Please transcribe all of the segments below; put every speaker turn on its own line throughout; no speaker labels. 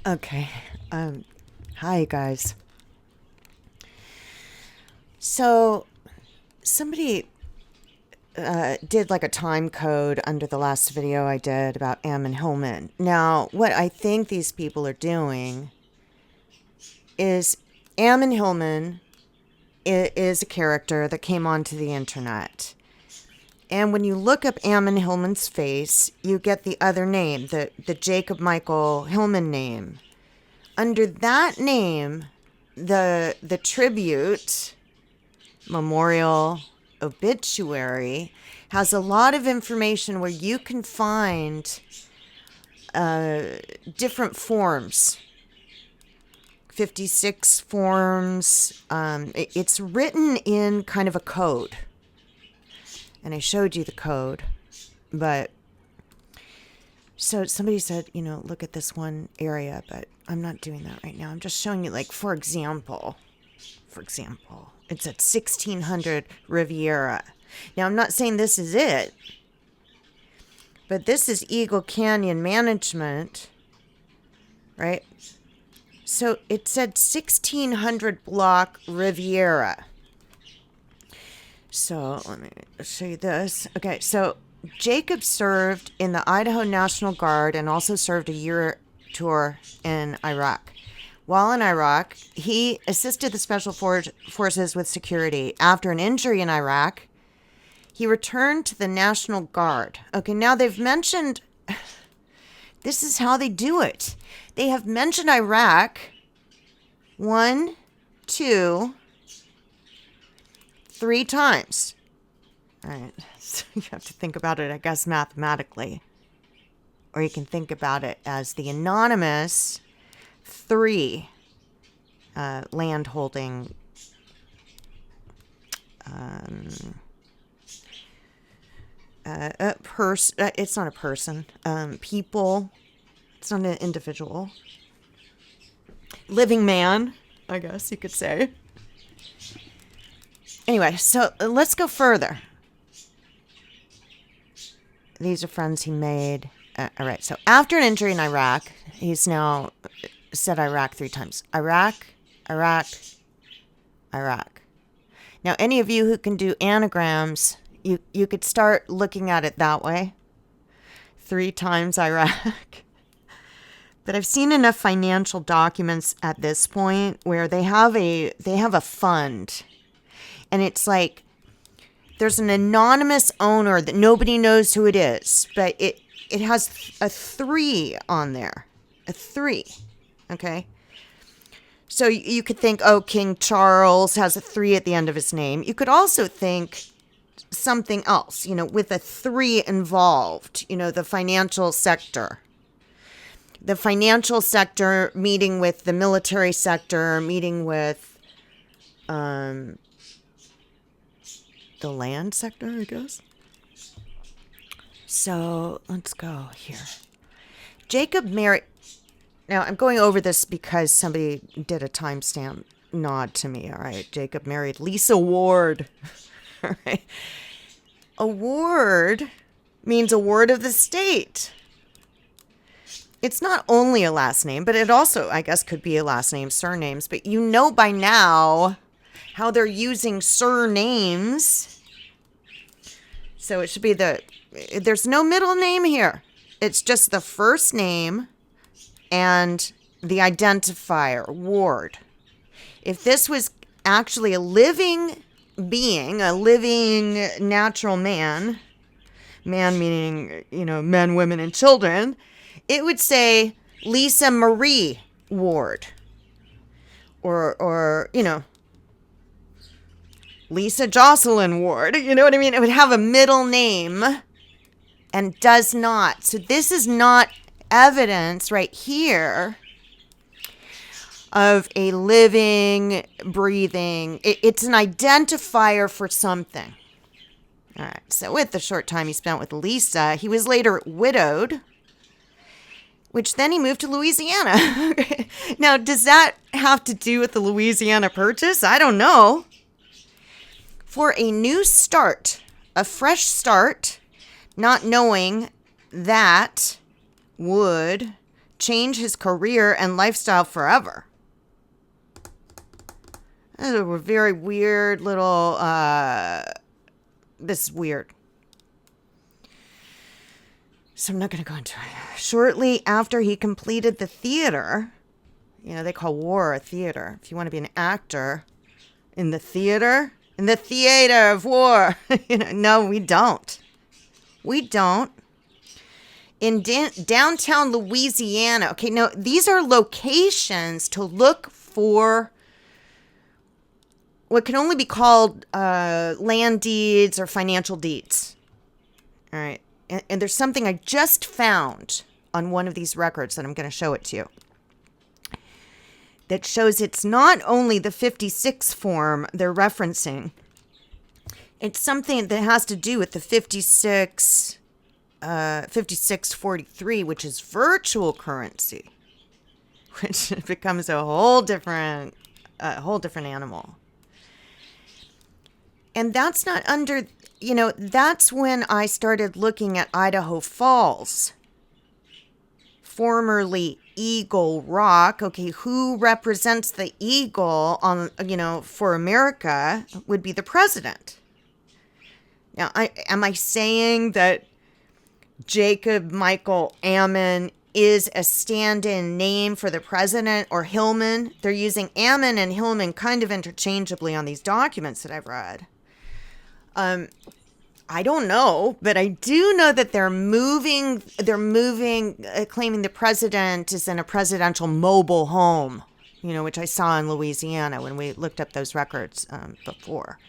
Okay. Hi, guys. So, somebody did like a time code under the last video I did about Ammon Hillman. Now, what I think these people are doing is Ammon Hillman is a character that came onto the internet. And when you look up Ammon Hillman's face, you get the other name, the Jacob Michael Hillman name. Under that name, the tribute, memorial, obituary has a lot of information where you can find different forms. 56 forms. It's written in kind of a code. And I showed you the code, but so somebody said, look at this one area, but I'm not doing that right now. I'm just showing you, like, for example, it's at 1600 Riviera. Now, I'm not saying this is it, but this is Eagle Canyon Management, right? So it said 1600 block Riviera. So let me show you this. Okay, so Jacob served in the Idaho National Guard and also served a year tour in Iraq. While in Iraq, he assisted the Special Forces with security. After an injury in Iraq, he returned to the National Guard. Okay, now they've mentioned, this is how they do it. They have mentioned Iraq 1, 2, 3 times. All right, so you have to think about it, I guess, mathematically. Or you can think about it as the anonymous 3 land holding it's not a person. People. It's not an individual. Living man, I guess you could say. Anyway, so let's go further. These are friends he made. All right, so after an injury in Iraq, he's now said Iraq 3 times. Iraq, Iraq, Iraq. Now, any of you who can do anagrams, you could start looking at it that way. 3 times Iraq. But I've seen enough financial documents at this point where they have a fund. And it's like, there's an anonymous owner that nobody knows who it is, but it has a 3 on there. A 3. Okay? So you could think, oh, King Charles has a 3 at the end of his name. You could also think something else, with a 3 involved, the financial sector. The financial sector meeting with the military sector, meeting with the land sector, I guess. So let's go here. Jacob married. Now I'm going over this because somebody did a timestamp nod to me. All right. Jacob married Lisa Ward. All right. Award means award of the state. It's not only a last name, but it also, I guess, could be a last name, surnames. But you know by now how they're using surnames. So it should be there's no middle name here. It's just the first name and the identifier, Ward. If this was actually a living being, a living natural man meaning, men, women, and children, it would say Lisa Marie Ward. Or Lisa Jocelyn Ward. You know what I mean? It would have a middle name and does not. So this is not evidence right here of a living, breathing. It's an identifier for something. All right. So with the short time he spent with Lisa, he was later widowed, which then he moved to Louisiana. Now, does that have to do with the Louisiana Purchase? I don't know. For a new start, a fresh start, not knowing that would change his career and lifestyle forever. That's a very weird little, this is weird. So I'm not going to go into it. Shortly after he completed the theater, you know, they call war a theater. If you want to be an actor in the theater of war, you know, no, we don't. We don't. In downtown Louisiana, okay, no, these are locations to look for what can only be called land deeds or financial deeds. All right. And there's something I just found on one of these records that I'm going to show it to you, that shows it's not only the 56 form they're referencing. It's something that has to do with the 5643, which is virtual currency, which becomes a whole different animal. And that's not under, you know, that's when I started looking at Idaho Falls, formerly Eagle Rock. Okay, who represents the eagle on, you know, for America would be the president. Now, am I saying that Jacob Michael Ammon is a stand-in name for the president, or Hillman? They're using Ammon and Hillman kind of interchangeably on these documents that I've read. I don't know, but I do know that they're moving, claiming the president is in a presidential mobile home, you know, which I saw in Louisiana when we looked up those records before.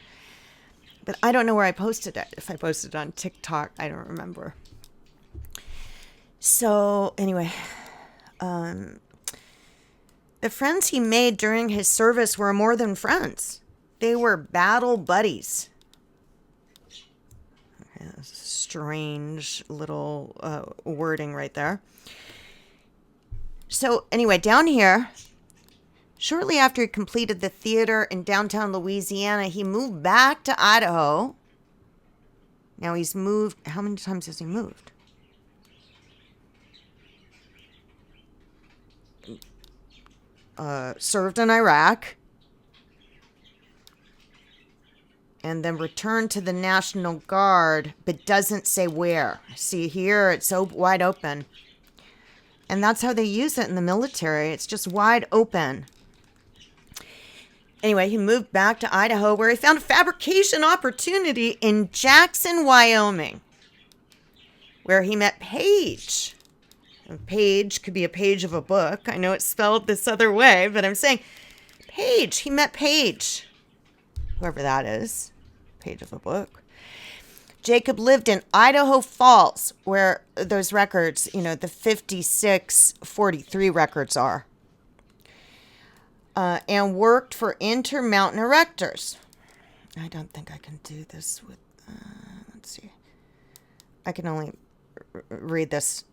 But I don't know where I posted it. If I posted it on TikTok, I don't remember. So anyway, the friends he made during his service were more than friends. They were battle buddies. Strange little wording right there. So anyway, down here, shortly after he completed the theater in downtown Louisiana, he moved back to Idaho. Now he's moved. How many times has he moved? Served in Iraq. And then returned to the National Guard, but doesn't say where. See here, it's so wide open. And that's how they use it in the military. It's just wide open. Anyway, he moved back to Idaho, where he found a fabrication opportunity in Jackson, Wyoming, where he met Paige. And Paige could be a page of a book. I know it's spelled this other way, but I'm saying Paige. He met Paige. Whoever that is, page of a book. Jacob lived in Idaho Falls, where those records, you know, the 5643 records are, and worked for Intermountain Erectors. I don't think I can do this with, let's see. I can only read this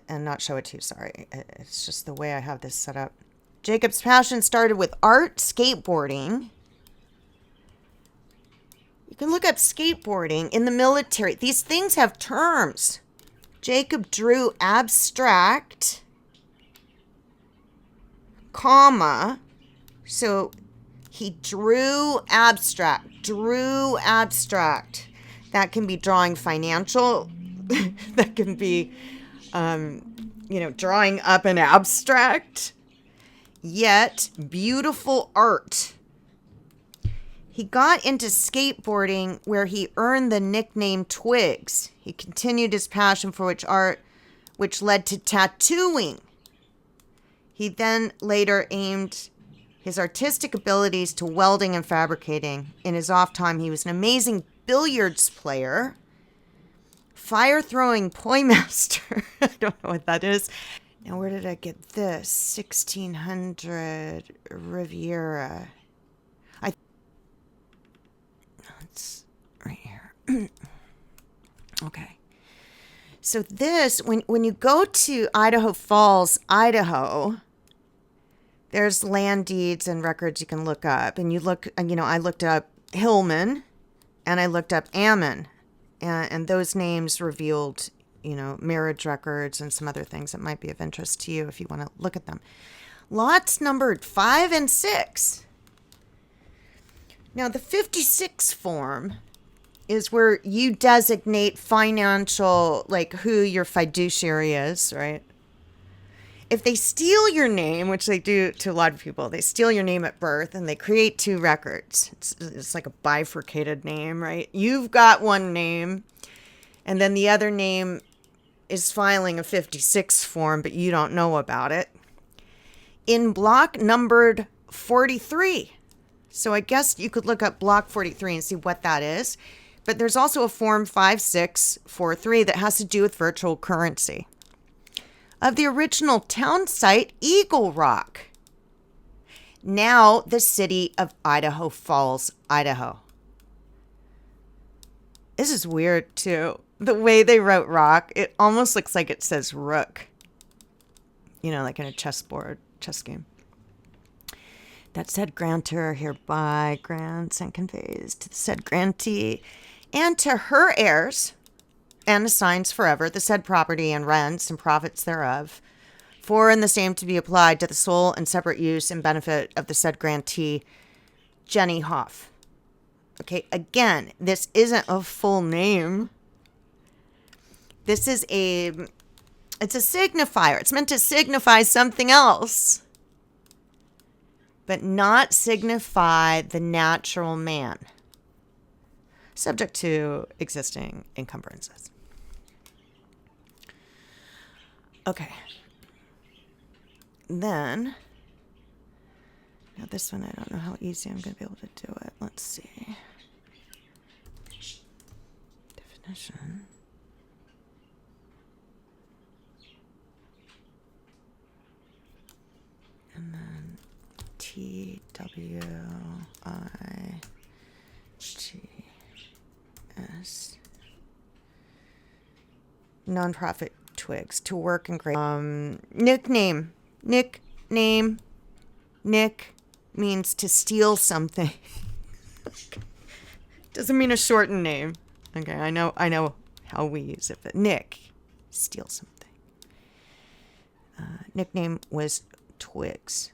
and not show it to you, sorry. It's just the way I have this set up. Jacob's passion started with art, skateboarding. You can look up skateboarding in the military. These things have terms. Jacob drew abstract, comma. So he drew abstract. That can be drawing financial. That can be, drawing up an abstract. Yet beautiful art. He got into skateboarding, where he earned the nickname Twigs. He continued his passion for art, which led to tattooing. He then later aimed his artistic abilities to welding and fabricating. In his off time, he was an amazing billiards player, fire-throwing poimaster. I don't know what that is. Now, where did I get this? 1600 Riviera. It's right here. Okay. So this, when you go to Idaho Falls, Idaho, there's land deeds and records you can look up. And I looked up Hillman and I looked up Ammon. And those names revealed, you know, marriage records and some other things that might be of interest to you if you want to look at them. Lots numbered 5 and 6. Now, the 56 form is where you designate financial, like who your fiduciary is, right? If they steal your name, which they do to a lot of people, they steal your name at birth and they create 2 records. It's like a bifurcated name, right? You've got one name, and then the other name is filing a 56 form, but you don't know about it. In block numbered 43. So I guess you could look up block 43 and see what that is. But there's also a form 5643 that has to do with virtual currency. Of the original town site, Eagle Rock. Now the city of Idaho Falls, Idaho. This is weird too. The way they wrote rock, it almost looks like it says rook. You know, like in a chess game. That said grantor hereby grants and conveys to the said grantee and to her heirs and assigns forever the said property and rents and profits thereof, for and the same to be applied to the sole and separate use and benefit of the said grantee, Jenny Hoff. Okay, again, this isn't a full name. This is it's a signifier. It's meant to signify something else, but not signify the natural man, subject to existing encumbrances. Okay. Then, now this one, I don't know how easy I'm going to be able to do it. Let's see. Definition. And then TWIGS. Nonprofit twigs to work and great. Nickname. Nick means to steal something. Doesn't mean a shortened name. Okay, I know how we use it, but Nick, steal something. Nickname was Twigs.